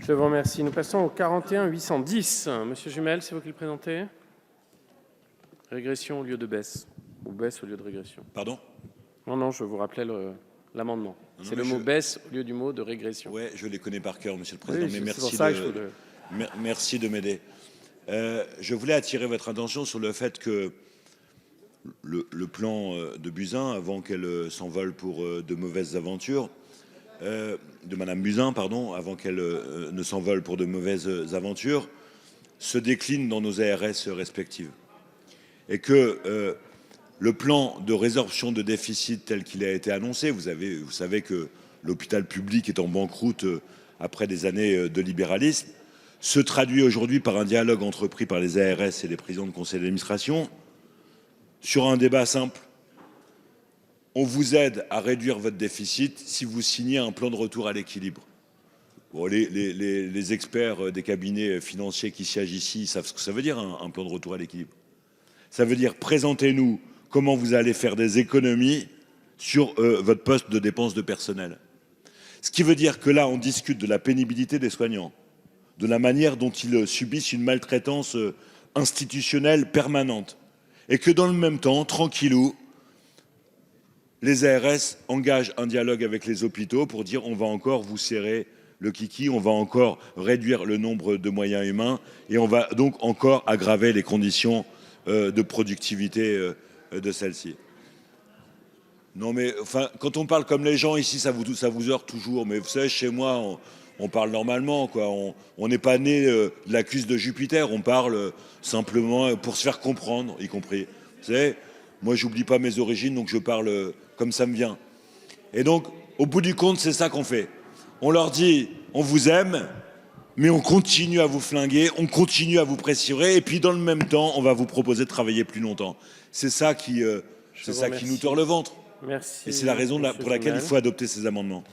Je vous remercie. Nous passons au 41 810. Monsieur Jumel, c'est vous qui le présentez. Régression au lieu de baisse. Ou baisse au lieu de régression. Pardon? Non, je vous rappelais l'amendement. C'est le mot baisse au lieu du mot de régression. Oui, je les connais par cœur, Monsieur le Président, oui, mais merci de m'aider. Je voulais attirer votre attention sur le fait que le plan de Buzyn, avant qu'elle s'envole pour de mauvaises aventures, de Madame Buzyn, pardon, avant qu'elle ne s'envole pour de mauvaises aventures, se décline dans nos ARS respectives. Et que le plan de résorption de déficit tel qu'il a été annoncé, vous savez que l'hôpital public est en banqueroute après des années de libéralisme, se traduit aujourd'hui par un dialogue entrepris par les ARS et les présidents de conseil d'administration sur un débat simple. On vous aide à réduire votre déficit si vous signez un plan de retour à l'équilibre. Bon, les experts des cabinets financiers qui siègent ici savent ce que ça veut dire, un plan de retour à l'équilibre. Ça veut dire présentez-nous comment vous allez faire des économies sur votre poste de dépenses de personnel. Ce qui veut dire que là, on discute de la pénibilité des soignants, de la manière dont ils subissent une maltraitance institutionnelle permanente. Et que dans le même temps, tranquillou, les ARS engagent un dialogue avec les hôpitaux pour dire on va encore vous serrer le kiki, on va encore réduire le nombre de moyens humains et on va donc encore aggraver les conditions de productivité de celle-ci. Non mais enfin, quand on parle comme les gens ici, ça vous heurte toujours. Mais vous savez, chez moi, on parle normalement, quoi. On n'est pas né de la cuisse de Jupiter. On parle simplement pour se faire comprendre, y compris. Vous savez, moi, j'oublie pas mes origines, donc je parle comme ça me vient. Et donc, au bout du compte, c'est ça qu'on fait. On leur dit, on vous aime, mais on continue à vous flinguer, on continue à vous pressurer, et puis dans le même temps, on va vous proposer de travailler plus longtemps. C'est ça qui nous tord le ventre. Merci. Et c'est la raison pour laquelle il faut adopter ces amendements.